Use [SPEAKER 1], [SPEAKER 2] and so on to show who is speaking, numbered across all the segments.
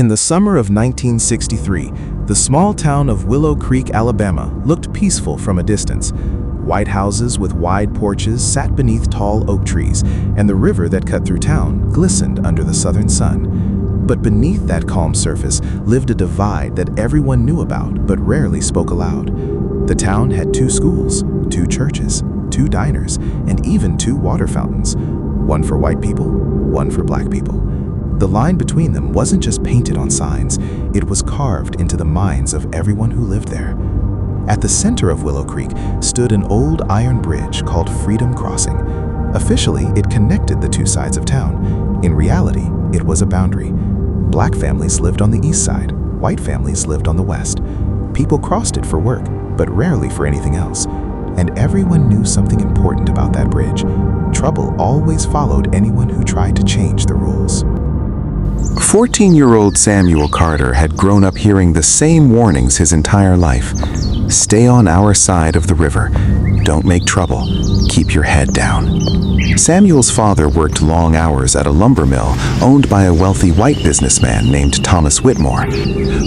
[SPEAKER 1] In the summer of 1963, the small town of Willow Creek, Alabama, looked peaceful from a distance. White houses with wide porches sat beneath tall oak trees, and the river that cut through town glistened under the southern sun. But beneath that calm surface lived a divide that everyone knew about but rarely spoke aloud. The town had 2 schools, 2 churches, 2 diners, and even 2 water fountains. One for white people, one for black people. The line between them wasn't just painted on signs, it was carved into the minds of everyone who lived there. At the center of Willow Creek stood an old iron bridge called Freedom Crossing. Officially, it connected the 2 sides of town. In reality, it was a boundary. Black families lived on the east side, white families lived on the west. People crossed it for work, but rarely for anything else. And everyone knew something important about that bridge. Trouble always followed anyone who tried to change the rules.
[SPEAKER 2] 14-year-old Samuel Carter had grown up hearing the same warnings his entire life. Stay on our side of the river. Don't make trouble. Keep your head down. Samuel's father worked long hours at a lumber mill owned by a wealthy white businessman named Thomas Whitmore.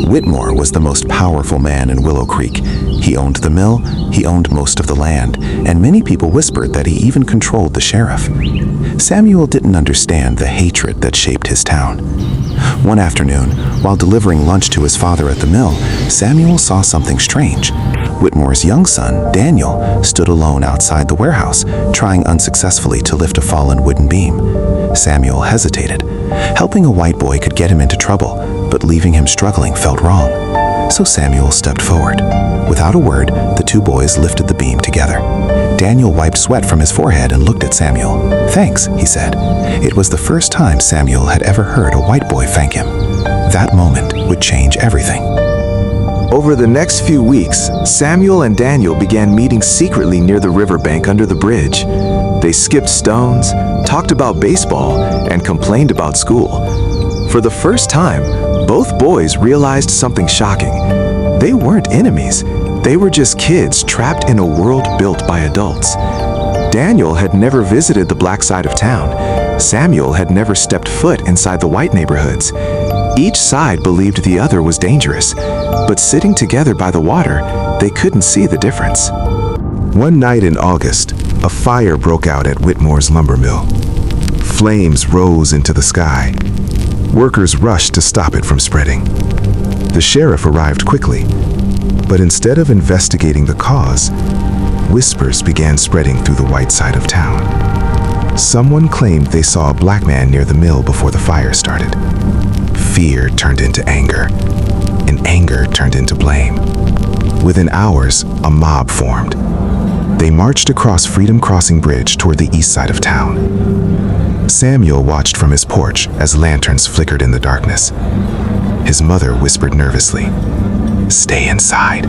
[SPEAKER 2] Whitmore was the most powerful man in Willow Creek. He owned the mill, he owned most of the land, and many people whispered that he even controlled the sheriff. Samuel didn't understand the hatred that shaped his town. One afternoon, while delivering lunch to his father at the mill, Samuel saw something strange. Whitmore's young son, Daniel, stood alone outside the warehouse, trying unsuccessfully to lift a fallen wooden beam. Samuel hesitated. Helping a white boy could get him into trouble, but leaving him struggling felt wrong. So Samuel stepped forward. Without a word, the 2 boys lifted the beam together. Daniel wiped sweat from his forehead and looked at Samuel. "Thanks," he said. It was the first time Samuel had ever heard a white boy thank him. That moment would change everything.
[SPEAKER 1] Over the next few weeks, Samuel and Daniel began meeting secretly near the riverbank under the bridge. They skipped stones, talked about baseball, and complained about school. For the first time, both boys realized something shocking. They weren't enemies. They were just kids trapped in a world built by adults. Daniel had never visited the black side of town. Samuel had never stepped foot inside the white neighborhoods. Each side believed the other was dangerous, but sitting together by the water, they couldn't see the difference.
[SPEAKER 3] One night in August, a fire broke out at Whitmore's lumber mill. Flames rose into the sky. Workers rushed to stop it from spreading. The sheriff arrived quickly, but instead of investigating the cause, whispers began spreading through the white side of town. Someone claimed they saw a black man near the mill before the fire started. Fear turned into anger, and anger turned into blame. Within hours, a mob formed. They marched across Freedom Crossing Bridge toward the east side of town. Samuel watched from his porch as lanterns flickered in the darkness. His mother whispered nervously, "Stay inside."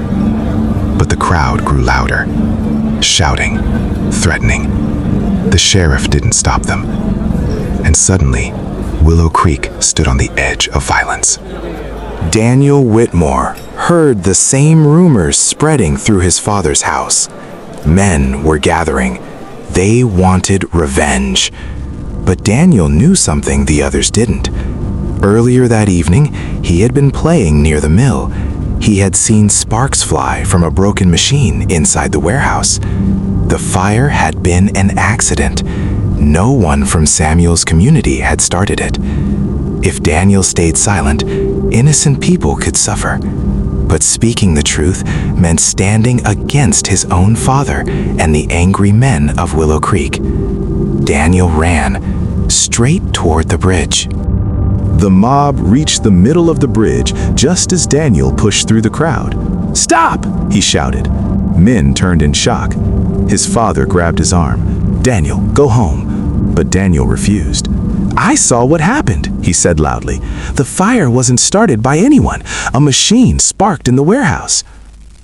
[SPEAKER 3] But the crowd grew louder, shouting, threatening. The sheriff didn't stop them. And suddenly, Willow Creek stood on the edge of violence.
[SPEAKER 1] Daniel Whitmore heard the same rumors spreading through his father's house. Men were gathering. They wanted revenge. But Daniel knew something the others didn't. Earlier that evening, he had been playing near the mill. He had seen sparks fly from a broken machine inside the warehouse. The fire had been an accident. No one from Samuel's community had started it. If Daniel stayed silent, innocent people could suffer. But speaking the truth meant standing against his own father and the angry men of Willow Creek. Daniel ran straight toward the bridge.
[SPEAKER 3] The mob reached the middle of the bridge just as Daniel pushed through the crowd. "Stop!" he shouted. Men turned in shock. His father grabbed his arm. "Daniel, go home." But Daniel refused. "I saw what happened," he said loudly. "The fire wasn't started by anyone. A machine sparked in the warehouse."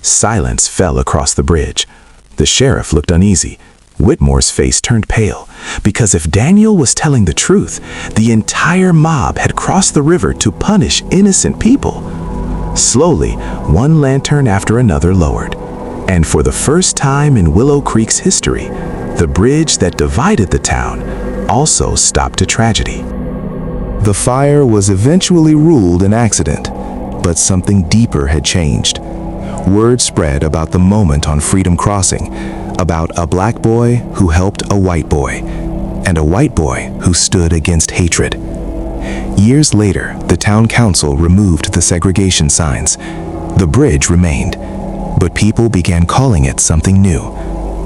[SPEAKER 3] Silence fell across the bridge. The sheriff looked uneasy. Whitmore's face turned pale, because if Daniel was telling the truth, the entire mob had crossed the river to punish innocent people. Slowly, one lantern after another lowered, and for the first time in Willow Creek's history, the bridge that divided the town also stopped a tragedy.
[SPEAKER 1] The fire was eventually ruled an accident, but something deeper had changed. Word spread about the moment on Freedom Crossing, about a black boy who helped a white boy, and a white boy who stood against hatred. Years later, the town council removed the segregation signs. The bridge remained, but people began calling it something new,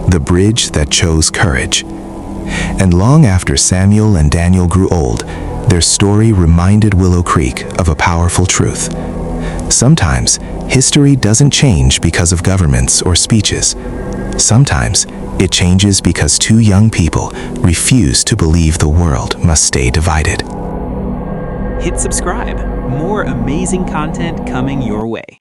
[SPEAKER 1] the bridge that chose courage. And long after Samuel and Daniel grew old, their story reminded Willow Creek of a powerful truth. Sometimes, history doesn't change because of governments or speeches. Sometimes, it changes because two young people refuse to believe the world must stay divided.
[SPEAKER 4] Hit subscribe. More amazing content coming your way.